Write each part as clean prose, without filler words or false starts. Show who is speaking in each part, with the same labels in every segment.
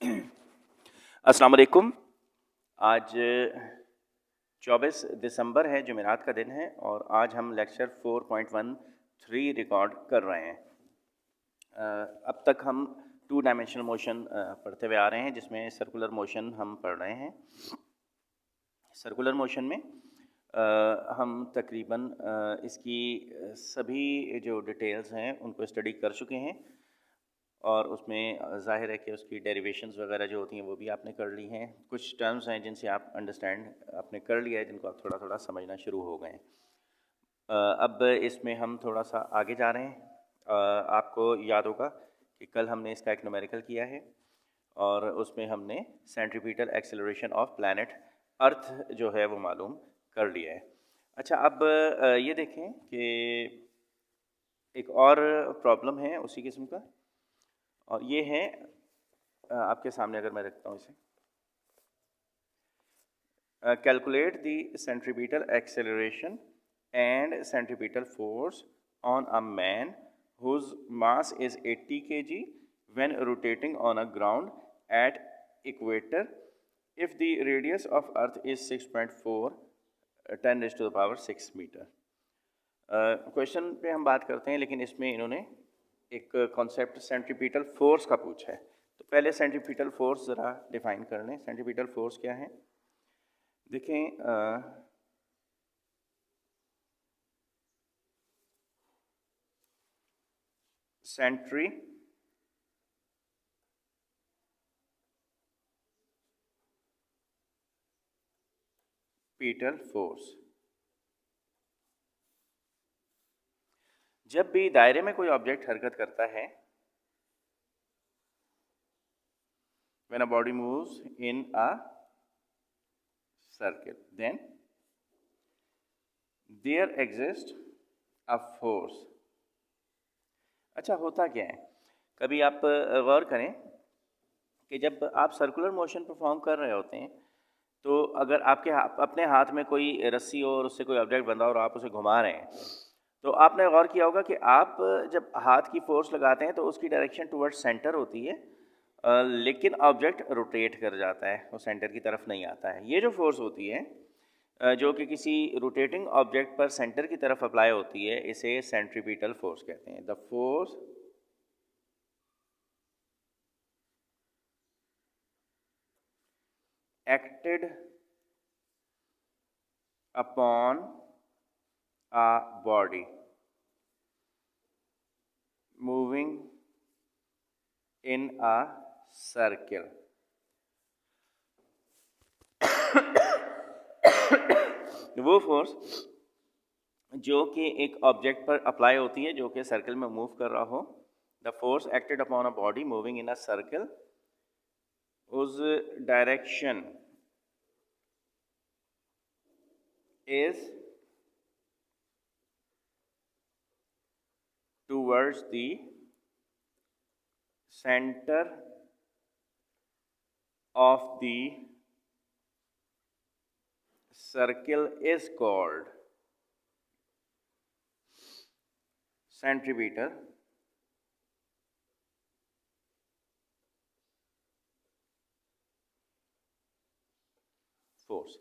Speaker 1: अस्सलाम वालेकुम। आज 24 दिसंबर है, जुमेरात का दिन है और आज हम लेक्चर 4.13 रिकॉर्ड कर रहे हैं। अब तक हम टू डायमेंशनल मोशन पढ़ते हुए आ रहे हैं, जिसमें सर्कुलर मोशन हम पढ़ रहे हैं। सर्कुलर मोशन में हम तकरीबन इसकी सभी जो डिटेल्स हैं उनको स्टडी कर चुके हैं और उसमें ज़ाहिर है कि उसकी डेरिवेशंस वगैरह जो होती हैं वो भी आपने कर ली हैं। कुछ टर्म्स हैं जिनसे आप अंडरस्टैंड आपने कर लिया है, जिनको आप थोड़ा थोड़ा समझना शुरू हो गए हैं। अब इसमें हम थोड़ा सा आगे जा रहे हैं। आपको याद होगा कि कल हमने इसका एक न्यूमेरिकल किया है और उसमें हमने centripetal acceleration of planet earth जो है वो मालूम कर लिया है। अच्छा, अब ये देखें कि एक और प्रॉब्लम है उसी किस्म का, और ये है आपके सामने अगर मैं रखता हूँ इसे। Calculate the centripetal acceleration and centripetal force on a man whose mass is 80 kg when rotating on a ground at equator if the radius of earth is 6.4 10 raised to the power 6 metre. Question पे हम बात करते हैं, लेकिन इसमें इन्होंने एक concept centripetal force का पूछा है। तो पहले सेंट्रीपिटल फोर्स ज़रा डिफाइन कर लें। सेंट्रीपिटल फोर्स क्या है? देखें, सेंट्री पिटल फोर्स, जब भी दायरे में कोई ऑब्जेक्ट हरकत करता है, when a body moves in a circle then there exists a force। अच्छा, होता क्या है? कभी आप गौर करें कि जब आप सर्कुलर मोशन परफॉर्म कर रहे होते हैं तो अगर आपके अपने हाथ में कोई रस्सी और उससे कोई ऑब्जेक्ट बंधा और आप उसे घुमा रहे हैं, तो आपने गौर किया होगा कि आप जब हाथ की फोर्स लगाते हैं तो उसकी डायरेक्शन टुवर्ड्स सेंटर होती है, लेकिन ऑब्जेक्ट रोटेट कर जाता है, वो सेंटर की तरफ नहीं आता है। ये जो फोर्स होती है जो कि किसी रोटेटिंग ऑब्जेक्ट पर सेंटर की तरफ अप्लाई होती है, इसे सेंट्रीपिटल फोर्स कहते हैं। The force acted upon a body moving in a circle। वो फोर्स जो कि एक ऑब्जेक्ट पर अप्लाई होती है जो कि सर्कल में मूव कर रहा हो। The force acted upon a body moving in a circle, उस direction is towards the center of the circle is called centripetal force.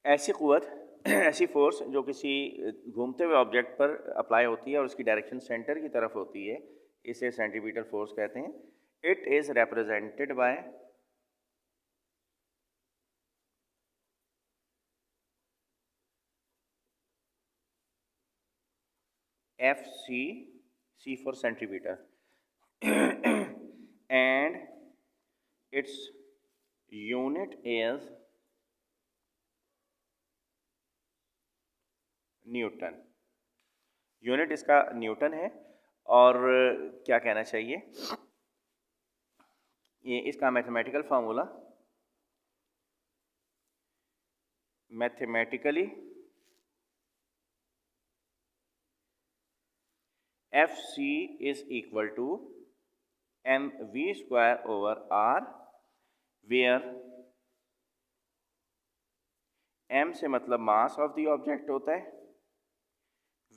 Speaker 1: ऐसी क़ुव्वत ऐसी फोर्स जो किसी घूमते हुए ऑब्जेक्ट पर अप्लाई होती है और उसकी डायरेक्शन सेंटर की तरफ होती है, इसे सेंट्रीपिटल फोर्स कहते हैं। It is represented by FC, C for centripetal, and its unit is Newton. Unit इसका न्यूटन है। और क्या कहना चाहिए, ये इसका mathematical formula, mathematically FC is equal to mv square over r, where m से मतलब मास ऑफ द ऑब्जेक्ट होता है,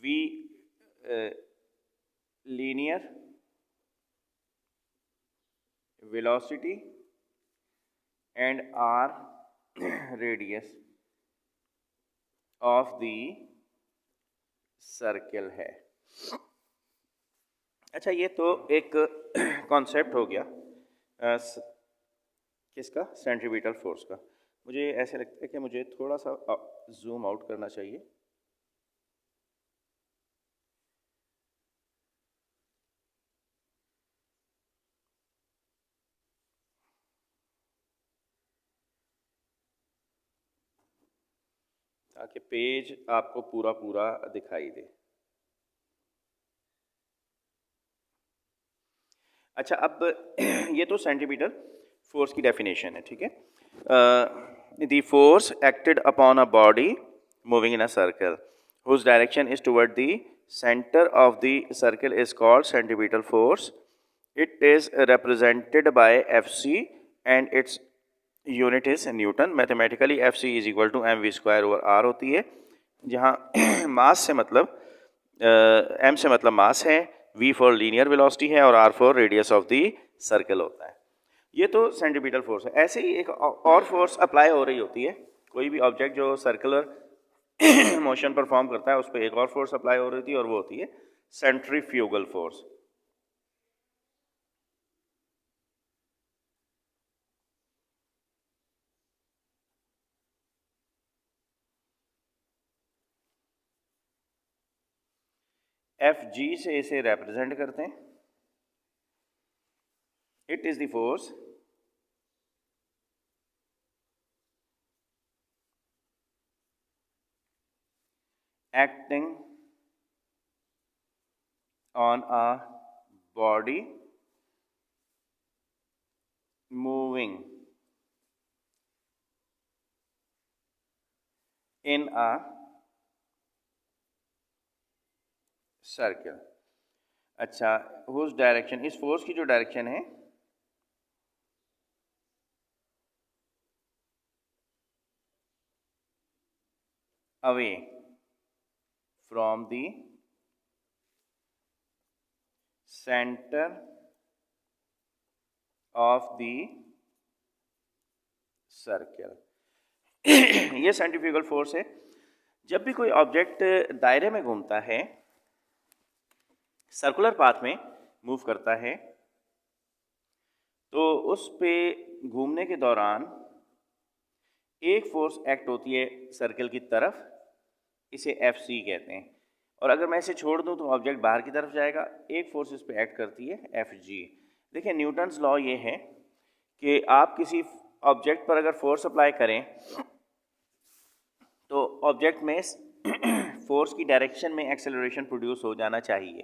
Speaker 1: v linear velocity and R radius of the circle है। अच्छा, ये तो एक कॉन्सेप्ट हो गया किसका, सेंट्रीपिटल फोर्स का। मुझे ऐसे लगता है कि मुझे थोड़ा सा जूम आउट करना चाहिए। ताकि पेज आपको पूरा पूरा दिखाई दे। अच्छा, अब ये तो सेंटीमीटर फोर्स की डेफिनेशन है, ठीक है। The force acted upon a body moving in a circle whose direction is toward the centre of the circle is called centimetre force. It is represented by F C and its unit is newton. Mathematically F C is equal to M V square over R होती है, जहाँ मास से मतलब M से मतलब मास है, we for linear velocity है और R for radius of the circle होता है। ये तो सेंटीमीटर फोर्स है। ऐसे ही एक और फोर्स अप्लाई हो रही होती है, कोई भी ऑब्जेक्ट जो सर्कुलर मोशन परफॉर्म करता है उस पर एक और फोर्स अप्लाई हो रही थी, और वो होती है सेंट्रीफ्यूगल फोर्स। एफ जी से इसे रिप्रेजेंट करते हैं। It is the force acting on a body moving in a circle. अच्छा, whose डायरेक्शन, इस फोर्स की जो डायरेक्शन है away from the centre of the circle. ये सेंट्रीफ्यूगल फोर्स है। जब भी कोई ऑब्जेक्ट दायरे में घूमता है, सर्कुलर पाथ में मूव करता है, तो उस पे घूमने के दौरान एक फोर्स एक्ट होती है सर्कल की तरफ, इसे एफ सी कहते हैं। और अगर मैं इसे छोड़ दूं तो ऑब्जेक्ट बाहर की तरफ जाएगा, एक फोर्स इस पे एक्ट करती है एफ जी। देखिए, न्यूटन्स लॉ ये है कि आप किसी ऑब्जेक्ट पर अगर फोर्स अप्लाई करें तो ऑब्जेक्ट में फोर्स की डायरेक्शन में एक्सेलरेशन प्रोड्यूस हो जाना चाहिए।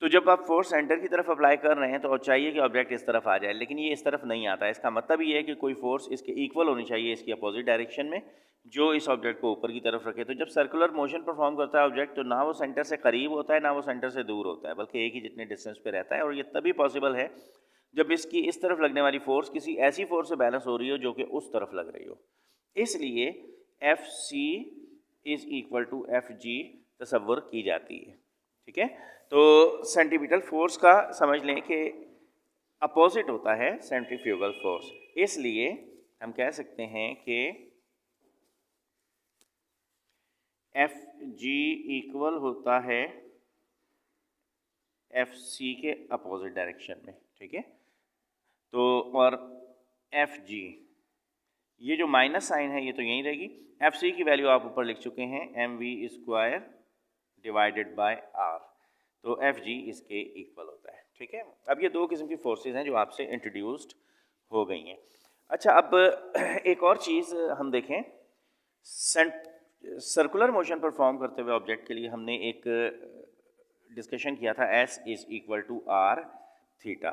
Speaker 1: तो जब आप फोर्स सेंटर की तरफ अप्लाई कर रहे हैं तो चाहिए कि ऑब्जेक्ट इस तरफ आ जाए, लेकिन ये इस तरफ नहीं आता है। इसका मतलब ये है कि कोई फोर्स इसके इक्वल होनी चाहिए, इसकी अपोजिट डायरेक्शन में, जो इस ऑब्जेक्ट को ऊपर की तरफ रखे। तो जब सर्कुलर मोशन परफॉर्म करता है ऑब्जेक्ट, तो ना वो सेंटर से करीब होता है ना वो सेंटर से दूर होता है, बल्कि एक ही जितने डिस्टेंस पे रहता है। और ये तभी पॉसिबल है जब इसकी इस तरफ लगने वाली फोर्स किसी ऐसी फोर्स से बैलेंस हो रही हो जो कि उस तरफ लग रही हो। इसलिए F C is equal to F G तस्वर की जाती है, ठीक है। तो सेंटीमीटर फोर्स का समझ लें कि अपोजिट होता है सेंट्रीफ्यूगल फोर्स। इसलिए हम कह सकते हैं कि एफ जी इक्वल होता है एफ सी के अपोजिट डायरेक्शन में, ठीक है। तो और एफ जी, ये जो माइनस साइन है ये तो यहीं रहेगी। एफ सी की वैल्यू आप ऊपर लिख चुके हैं, M V square divided by R. तो एफ जी इसके इक्वल होता है, ठीक है। अब ये दो किस्म की फोर्सेस हैं जो आपसे इंट्रोड्यूस्ड हो गई हैं। अच्छा, अब एक और चीज़ हम देखें। सर्कुलर मोशन परफॉर्म करते हुए ऑब्जेक्ट के लिए हमने एक डिस्कशन किया था, S is equal to R theta.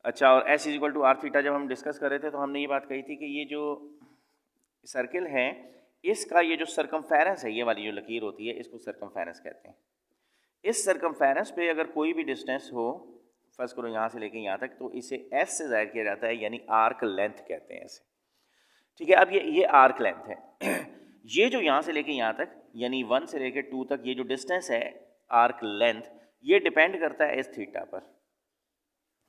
Speaker 1: अच्छा, और S is equal to R theta जब हम डिस्कस कर रहे थे तो हमने ये बात कही थी कि ये जो सर्किल है इसका ये जो सरकमफेरेंस है, ये वाली जो लकीर होती है, इसको सरकमफेरेंस कहते हैं। इस सरकमफेरेंस पे अगर कोई भी डिस्टेंस हो, फर्ज करो यहाँ से लेके यहाँ तक, तो इसे एस से ज़ाहिर किया जाता है, यानी आर्क लेंथ कहते हैं इसे, ठीक है। अब ये आर्क लेंथ है। ये जो यहाँ से लेके यहाँ तक, यानी 1 से लेके 2 तक, ये जो डिस्टेंस है आर्क लेंथ, ये डिपेंड करता है इस थीटा पर,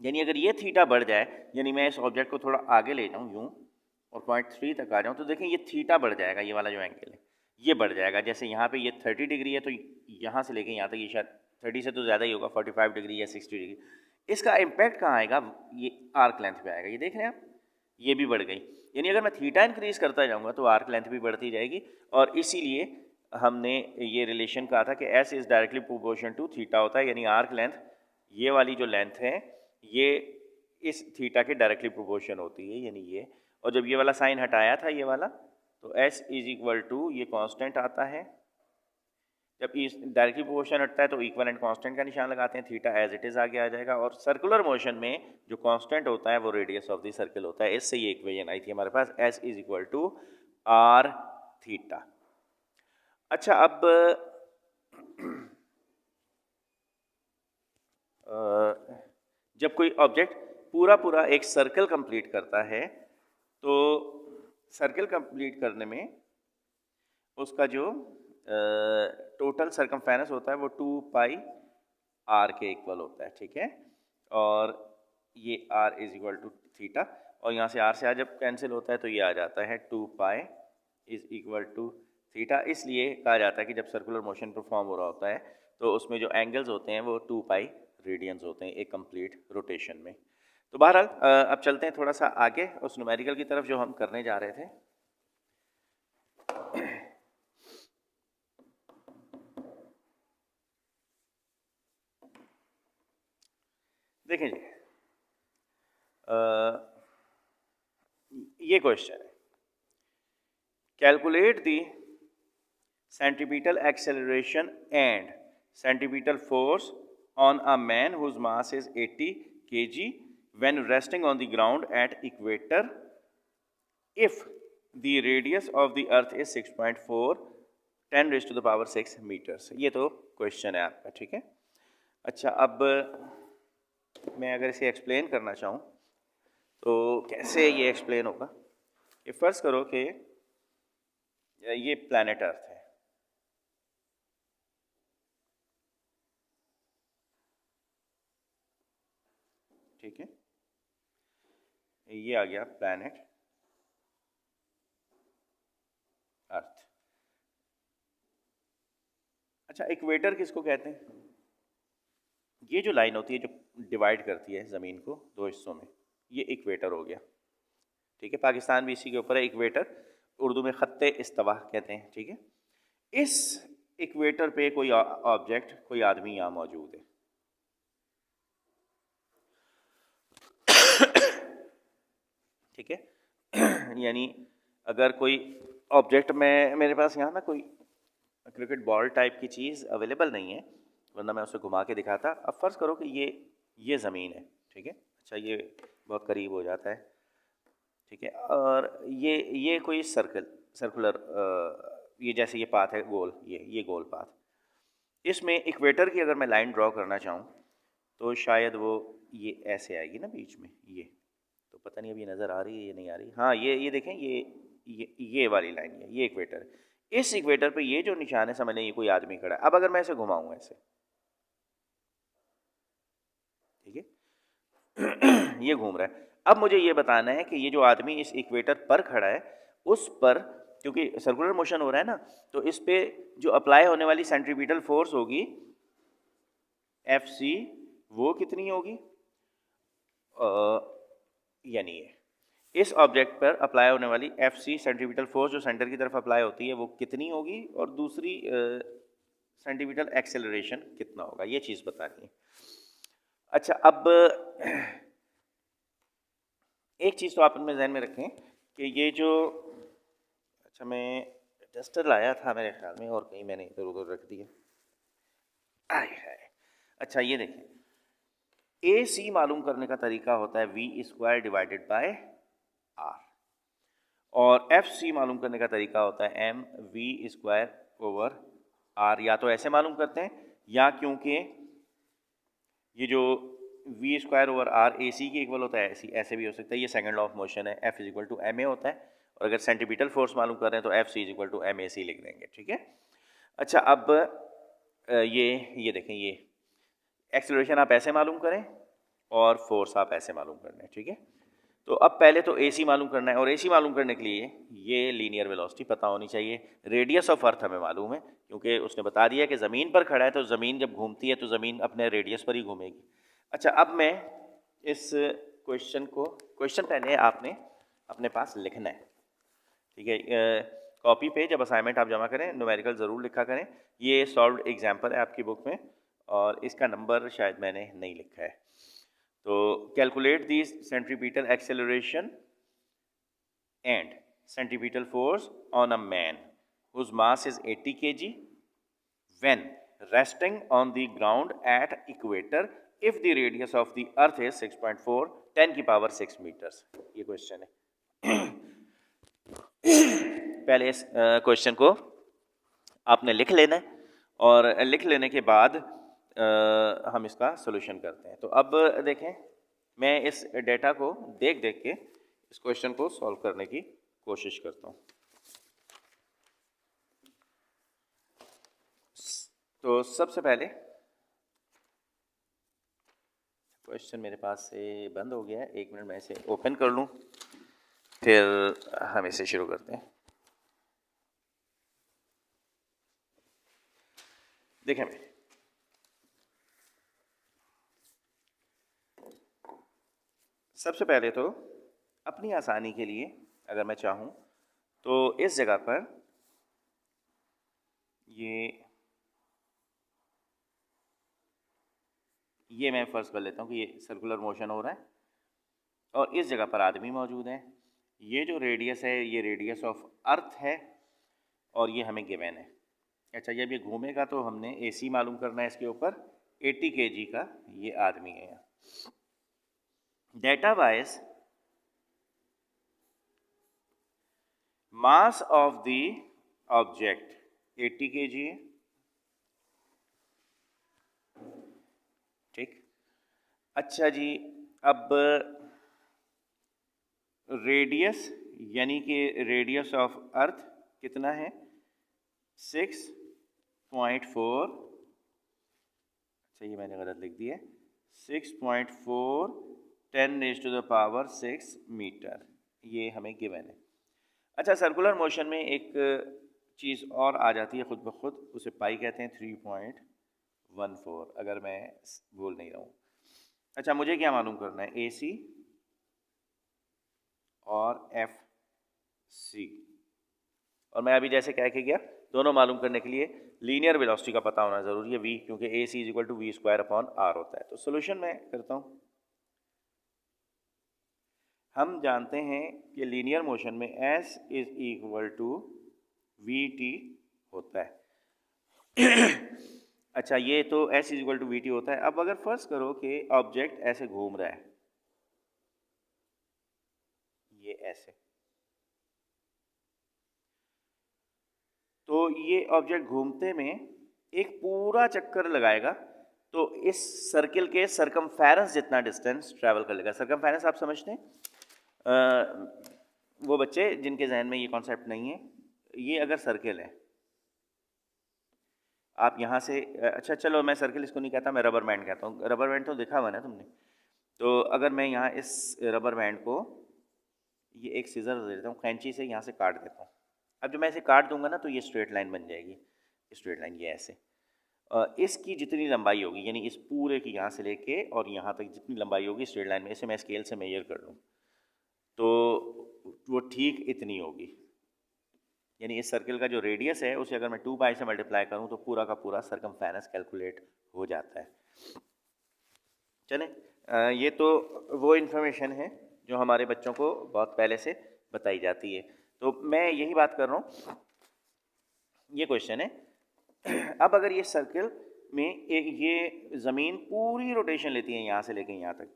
Speaker 1: यानी अगर ये थीटा बढ़ जाए, यानी मैं इस ऑब्जेक्ट को थोड़ा आगे ले जाऊँ यूँ और पॉइंट 3 तक आ जाऊँ, तो देखें ये थीटा बढ़ जाएगा, ये वाला जो एंगल है ये बढ़ जाएगा। जैसे यहाँ पे ये 30 डिग्री है, तो यहाँ से लेके यहाँ तक ये शायद 30 से तो ज़्यादा ही होगा, 45 डिग्री या 60 डिग्री। इसका इम्पैक्ट कहाँ आएगा, ये आर्क लेंथ पे आएगा। ये देख रहे हैं आप, ये भी बढ़ गई। यानी अगर मैं थीटा इंक्रीज करता जाऊँगा तो आर्क लेंथ भी बढ़ती जाएगी, और इसीलिए हमने ये रिलेशन कहा था कि S is directly proportion to theta होता है, यानी आर्क लेंथ, ये वाली जो लेंथ है ये इस थीटा के डायरेक्टली प्रोपोर्शन होती है, यानी ये। और जब ये वाला साइन हटाया था ये वाला, तो s इज इक्वल टू ये कांस्टेंट आता है। जब इस डायरेक्टली प्रोपोर्शन हटता है तो इक्वल एंड कांस्टेंट का निशान लगाते हैं, थीटा एज इट इज आगे आ जाएगा। और सर्कुलर मोशन में जो कांस्टेंट होता है वो रेडियस ऑफ द सर्कल होता है। इससे ये इक्वेशन आई थी हमारे पास, s is equal to R theta. अच्छा, अब जब कोई ऑब्जेक्ट पूरा एक सर्कल कंप्लीट करता है, तो सर्कल कंप्लीट करने में उसका जो टोटल सरकमफेरेंस होता है वो 2 पाई आर के इक्वल होता है, ठीक है। और ये R is equal to theta, और यहाँ से आर से आर जब कैंसिल होता है तो ये आ जाता है 2 pi is equal to theta. इसलिए कहा जाता है कि जब सर्कुलर मोशन परफॉर्म हो रहा होता है तो उसमें जो एंगल्स होते हैं वो 2 पाई रेडियंस होते हैं एक कंप्लीट रोटेशन में। तो बहरहाल अब चलते हैं थोड़ा सा आगे उस न्यूमेरिकल की तरफ जो हम करने जा रहे थे। देखें जी, ये क्वेश्चन है, calculate the centripetal acceleration and centripetal force on a man whose mass is 80 kg when resting on the ground at equator if the radius of the earth is 6.4 10 raised to the power 6 meters। ये तो question है आपका, ठीक है। अच्छा, अब मैं अगर इसे एक्सप्लेन करना चाहूँ तो कैसे ये एक्सप्लेन होगा। ये फर्ज करो कि ये प्लैनेट अर्थ है, ठीक है, ये आ गया प्लैनेट अर्थ। अच्छा, इक्वेटर किसको कहते हैं? ये जो लाइन होती है जो डिवाइड करती है ज़मीन को दो हिस्सों में, ये इक्वेटर हो गया, ठीक है। पाकिस्तान भी इसी के ऊपर है, इक्वेटर, उर्दू में खत्ते इस्तवा कहते हैं, ठीक है। इस इक्वेटर पे कोई ऑब्जेक्ट, कोई आदमी यहाँ मौजूद है, ठीक है। यानी अगर कोई ऑब्जेक्ट में मेरे पास यहाँ ना कोई क्रिकेट बॉल टाइप की चीज़ अवेलेबल नहीं है, वरना मैं उसे घुमा के दिखाता। अब फर्ज करो कि ये ज़मीन है, ठीक है। अच्छा, ये बहुत करीब हो जाता है, ठीक है। और ये कोई सर्कुलर ये जैसे ये पाथ है गोल, ये गोल पाथ, इसमें इक्वेटर की अगर मैं लाइन ड्रॉ करना चाहूँ तो शायद वो ये ऐसे आएगी ना बीच में, ये तो पता नहीं अभी नज़र आ रही है या नहीं आ रही। हाँ, ये देखें, ये वाली लाइन है, ये इक्वेटर है। इस इक्वेटर पे ये जो निशान है, समझ लें ये कोई आदमी खड़ा है। अब अगर मैं इसे घुमाऊँ ऐसे, ठीक है, ये घूम रहा है। अब मुझे ये बताना है कि ये जो आदमी इस इक्वेटर पर खड़ा है, उस पर, क्योंकि सर्कुलर मोशन हो रहा है ना, तो इस पे जो अप्लाई होने वाली सेंट्रीपिटल फोर्स होगी FC, वो कितनी होगी? यानी इस ऑब्जेक्ट पर अप्लाई होने वाली FC सेंट्रीपिटल फोर्स जो सेंटर की तरफ अप्लाई होती है वो कितनी होगी, और दूसरी सेंट्रीपिटल एक्सेलरेशन कितना होगा, ये चीज़ बतानी है। अच्छा, अब एक चीज़ तो आप अपने जहन में रखें कि ये जो, अच्छा मैं डस्टर लाया था मेरे ख्याल में और कहीं मैंने इधर उधर रख दिया, आय हाय। अच्छा, ये देखें, AC मालूम करने का तरीका होता है V² डिवाइडेड बाय R, और FC मालूम करने का तरीका होता है MV² ओवर R। या तो ऐसे मालूम करते हैं, या क्योंकि ये जो V² ओवर R AC के इक्वल होता है, ऐसे भी हो सकता है। ये सेकंड लॉ ऑफ मोशन है, F is equal to MA होता है, और अगर सेंट्रीपिटल फोर्स मालूम कर रहे हैं तो FC is equal to MAC लिख देंगे, ठीक है। अच्छा, अब ये देखें, ये एक्सेलरेशन आप ऐसे मालूम करें और फोर्स आप ऐसे मालूम करना है, ठीक है। तो अब पहले तो AC मालूम करना है, और AC मालूम करने के लिए ये लीनियर वेलोसिटी पता होनी चाहिए। रेडियस ऑफ अर्थ हमें मालूम है, क्योंकि उसने बता दिया कि ज़मीन पर खड़ा है तो ज़मीन जब घूमती है तो ज़मीन अपने रेडियस पर ही घूमेगी। अच्छा, अब मैं इस क्वेश्चन पहले आपने अपने पास लिखना है, ठीक है। कॉपी पे जब असाइनमेंट आप जमा करें न्यूमेरिकल ज़रूर लिखा करें। ये सॉल्व्ड एग्जाम्पल है आपकी बुक में, और इसका नंबर शायद मैंने नहीं लिखा है। तो calculate the centripetal acceleration and centripetal force on a man whose mass is 80 kg when resting on the ground at equator if the radius of the earth is 6.4 10 की पावर 6 मीटर्स। ये question है। पहले इस question को आपने लिख लेना है, और लिख लेने के बाद हम इसका सॉल्यूशन करते हैं। तो अब देखें, मैं इस डेटा को देख देख के इस क्वेश्चन को सॉल्व करने की कोशिश करता हूँ। तो सबसे पहले क्वेश्चन मेरे पास से बंद हो गया है, 1 मिनट मैं इसे ओपन कर लूँ, फिर हम इसे शुरू करते हैं। देखें, सबसे पहले तो अपनी आसानी के लिए अगर मैं चाहूँ तो इस जगह पर ये मैं फर्ज कर लेता हूँ कि ये सर्कुलर मोशन हो रहा है, और इस जगह पर आदमी मौजूद है। ये जो रेडियस है ये रेडियस ऑफ अर्थ है, और ये हमें गिवन है। अच्छा, जब ये घूमेगा तो हमने AC मालूम करना है इसके ऊपर, 80 kg का ये आदमी है। Data wise mass of the object 80 kg है, ठीक। अच्छा जी, अब रेडियस यानी कि रेडियस ऑफ अर्थ कितना है, 6.4। अच्छा, ये मैंने गलत लिख दिया, 6.4 10⁻⁶ मीटर, ये हमें गिवन है। अच्छा, सर्कुलर मोशन में एक चीज़ और आ जाती है खुद ब खुद, उसे पाई कहते हैं, 3.14 अगर मैं भूल नहीं रहा हूँ। अच्छा, मुझे क्या मालूम करना है, AC और FC, और मैं अभी जैसे कह के गया दोनों मालूम करने के लिए लीनियर वेलोसिटी का पता होना ज़रूरी है, V, क्योंकि AC = V²/R होता है। तो सोल्यूशन मैं करता हूँ। हम जानते हैं कि लीनियर मोशन में S = VT होता है। अच्छा, ये तो S = VT होता है। अब अगर फर्ज करो कि ऑब्जेक्ट ऐसे घूम रहा है, ये ऐसे, तो ये ऑब्जेक्ट घूमते में एक पूरा चक्कर लगाएगा, तो इस सर्किल के सरकमफेरेंस जितना डिस्टेंस ट्रैवल कर लेगा। सरकमफेरेंस आप समझते हैं, वो बच्चे जिनके जहन में ये कॉन्सेप्ट नहीं है, ये अगर सर्किल है, आप यहाँ से, अच्छा चलो मैं सर्किल इसको नहीं कहता, मैं रबर बैंड कहता हूँ। रबर बैंड तो देखा हुआ ना तुमने। तो अगर मैं यहाँ इस रबर बैंड को, ये एक सीजर दे देता हूँ, कैंची से यहाँ से काट देता हूँ। अब जब मैं इसे काट दूंगा ना तो ये स्ट्रेट लाइन बन जाएगी, स्ट्रेट लाइन ये ऐसे। इसकी जितनी लंबाई होगी, यानी इस पूरे की यहाँ से लेके और यहाँ तक जितनी लंबाई होगी स्ट्रेट लाइन में, इसे मैं स्केल से मेजर कर लूँ तो वो ठीक इतनी होगी। यानी इस सर्किल का जो रेडियस है उसे अगर मैं 2π से मल्टीप्लाई करूँ तो पूरा का पूरा सरकमफेरेंस कैलकुलेट हो जाता है। चलें, ये तो वो इन्फॉर्मेशन है जो हमारे बच्चों को बहुत पहले से बताई जाती है। तो मैं यही बात कर रहा हूँ, ये क्वेश्चन है। अब अगर ये सर्किल में एक ये ज़मीन पूरी रोटेशन लेती है यहाँ से लेके यहाँ तक,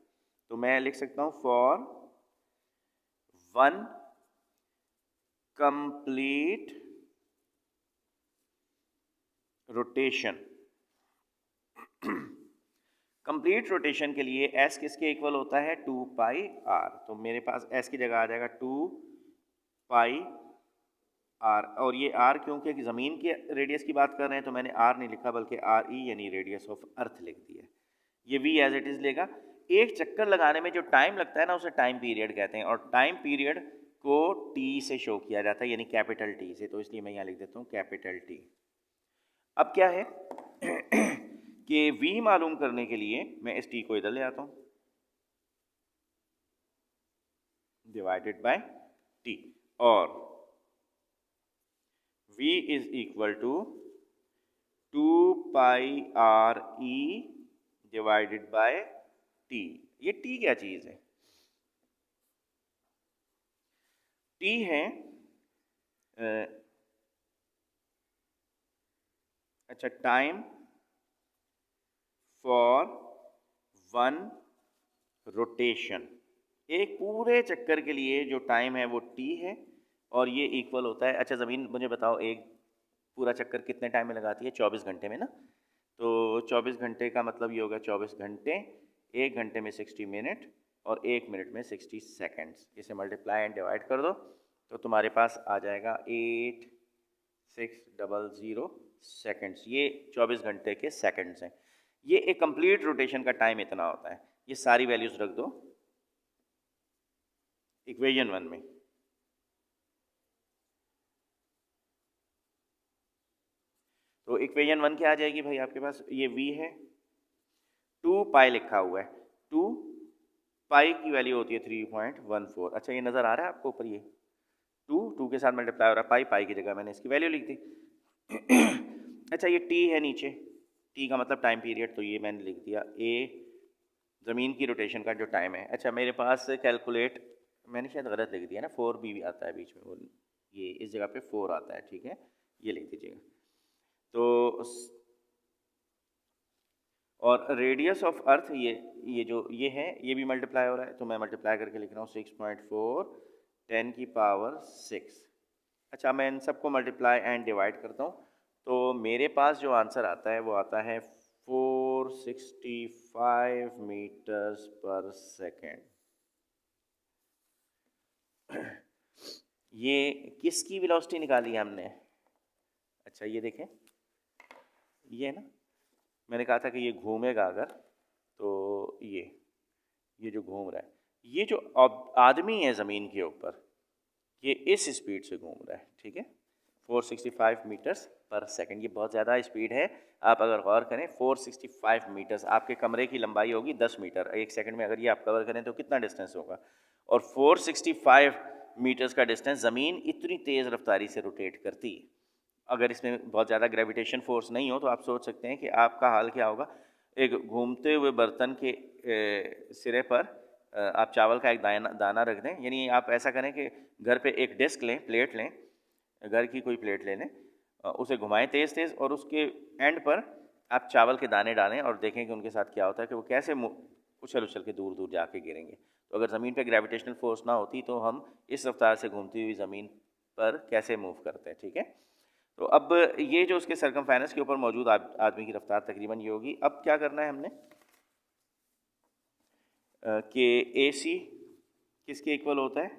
Speaker 1: तो मैं लिख सकता हूँ for 1 complete rotation. Complete rotation के लिए S किसके इक्वल होता है, 2πr। तो मेरे पास S की जगह आ जाएगा 2πr, और ये R क्योंकि ज़मीन के रेडियस की बात कर रहे हैं तो मैंने R नहीं लिखा बल्कि RE यानी रेडियस ऑफ अर्थ लिख दिया। ये V एज इट इज़ लेगा। एक चक्कर लगाने में जो टाइम लगता है ना उसे टाइम पीरियड कहते हैं, और टाइम पीरियड को टी से शो किया जाता है, यानी कैपिटल टी से। तो इसलिए मैं यहाँ लिख देता हूँ कैपिटल टी। अब क्या है कि v मालूम करने के लिए मैं इस t को इधर ले आता हूँ, डिवाइडेड बाय t, और v is equal to 2 pi R E divided by t। ये t क्या चीज है? t है अच्छा, टाइम फॉर वन रोटेशन। एक पूरे चक्कर के लिए जो टाइम है वो t है, और ये इक्वल होता है, अच्छा ज़मीन मुझे बताओ एक पूरा चक्कर कितने टाइम में लगाती है? 24 घंटे में ना। तो 24 घंटे का मतलब ये होगा 24 घंटे, 1 घंटे में 60 मिनट, और 1 मिनट में 60 सेकेंड्स। इसे मल्टीप्लाई एंड डिवाइड कर दो तो तुम्हारे पास आ जाएगा 8600 सेकेंड्स। ये 24 घंटे के सेकेंड्स हैं। ये एक कंप्लीट रोटेशन का टाइम इतना होता है। ये सारी वैल्यूज रख दो इक्वेशन 1 में। तो इक्वेशन 1 क्या आ जाएगी भाई आपके पास? ये v है, 2 पाई लिखा हुआ है, 2 पाई की वैल्यू होती है 3.14। अच्छा ये नज़र आ रहा है आपको ऊपर? ये 2 के साथ मल्टीप्लाई हो रहा है, पाई की जगह मैंने इसकी वैल्यू लिख दी। अच्छा ये t है नीचे, t का मतलब टाइम पीरियड, तो ये मैंने लिख दिया a, ज़मीन की रोटेशन का जो टाइम है। अच्छा मेरे पास कैलकुलेट, मैंने शायद गलत लिख दिया ना, 4 भी आता है बीच में, वो ये इस जगह पे 4 आता है, ठीक है, ये लिख दीजिएगा। तो और रेडियस ऑफ अर्थ ये जो ये है ये भी मल्टीप्लाई हो रहा है, तो मैं मल्टीप्लाई करके लिख रहा हूँ 6.4 10 की पावर 6। अच्छा मैं इन सबको मल्टीप्लाई एंड डिवाइड करता हूँ, तो मेरे पास जो आंसर आता है वो आता है 465 मीटर्स पर सेकेंड। ये किसकी वेलोसिटी निकाली है हमने? अच्छा ये देखें, ये है ना, मैंने कहा था कि ये घूमेगा अगर, तो ये जो घूम रहा है, ये जो आदमी है ज़मीन के ऊपर, ये इस स्पीड से घूम रहा है, ठीक है, 465 मीटर्स पर सेकंड। ये बहुत ज़्यादा स्पीड है। आप अगर गौर करें 465 मीटर्स, आपके कमरे की लंबाई होगी 10 मीटर। एक सेकंड में अगर ये आप कवर करें तो कितना डिस्टेंस होगा? और 465 मीटर्स का डिस्टेंस, ज़मीन इतनी तेज़ रफ्तारी से रोटेट करती है। अगर इसमें बहुत ज़्यादा ग्रेविटेशन फोर्स नहीं हो तो आप सोच सकते हैं कि आपका हाल क्या होगा। एक घूमते हुए बर्तन के सिरे पर आप चावल का एक दाना रख दें, यानी आप ऐसा करें कि घर पे एक डिस्क लें, प्लेट लें, घर की कोई प्लेट ले लें, उसे घुमाएं तेज़ तेज़, और उसके एंड पर आप चावल के दाने डालें और देखें कि उनके साथ क्या होता है, कि वो कैसे उछल उछल के दूर दूर जाके गिरेंगे। तो अगर ज़मीन पे ग्रेविटेशनल फोर्स ना होती तो हम इस रफ्तार से घूमती हुई ज़मीन पर कैसे मूव करते हैं, ठीक है। तो अब ये जो उसके सरकमफेरेंस के ऊपर मौजूद आदमी की रफ्तार तकरीबन ये होगी। अब क्या करना है हमने कि AC किसके इक्वल होता है?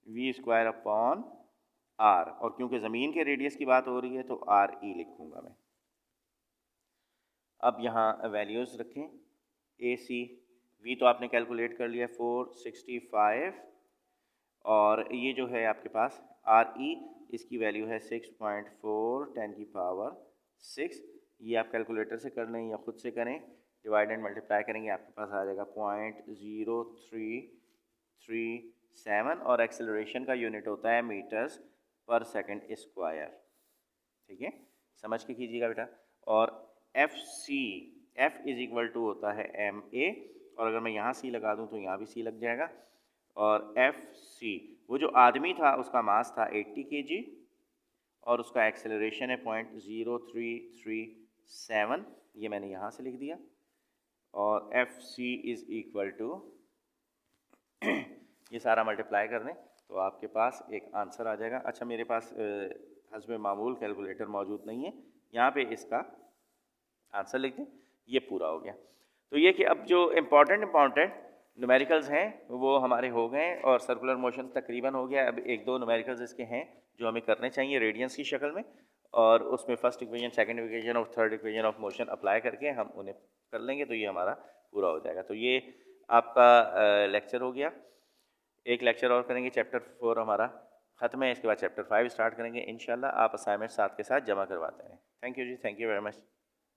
Speaker 1: v² अपॉन r, और क्योंकि ज़मीन के रेडियस की बात हो रही है तो RE लिखूंगा मैं। अब यहाँ वैल्यूज़ रखें। AC v तो आपने कैलकुलेट कर लिया 465, और ये जो है आपके पास RE, इसकी वैल्यू है 6.4 10 की पावर 6। ये आप कैलकुलेटर से कर लें या ख़ुद से करें, डिवाइड एंड मल्टीप्लाई करेंगे आपके पास आ जाएगा 0.0337, और एक्सेलरेशन का यूनिट होता है मीटर्स पर सेकंड स्क्वायर, ठीक है, समझ के कीजिएगा बेटा। और F इज इक्वल टू होता है MA, और अगर मैं यहाँ C लगा दूँ तो यहाँ भी C लग जाएगा। और FC, वो जो आदमी था उसका मास था 80 kg, और उसका एक्सेलरेशन है 0.0337, ये मैंने यहाँ से लिख दिया। और FC इज़ इक्वल टू ये सारा मल्टीप्लाई कर दें तो आपके पास एक आंसर आ जाएगा। अच्छा मेरे पास हस्बे मामूल कैलकुलेटर मौजूद नहीं है, यहाँ पे इसका आंसर लिख दें, ये पूरा हो गया। तो ये कि अब जो इम्पॉर्टेंट न्यूमेरिकल्स हैं वो हमारे हो गए, और सर्कुलर मोशन तकरीबन हो गया। अब एक दो न्यूमेरिकल्स इसके हैं जो हमें करने चाहिए रेडियंस की शक्ल में, और उसमें फर्स्ट इक्वेशन, सेकंड इक्वेशन और third equation of motion apply करके हम उन्हें कर लेंगे तो ये हमारा पूरा हो जाएगा। तो ये आपका लेक्चर हो गया। एक लेक्चर और करेंगे, चैप्टर 4 हमारा ख़त्म है, इसके बाद चैप्टर 5 स्टार्ट करेंगे इंशाल्लाह। आप असाइनमेंट साथ के साथ जमा करवाते हैं। थैंक यू जी, थैंक यू वेरी मच।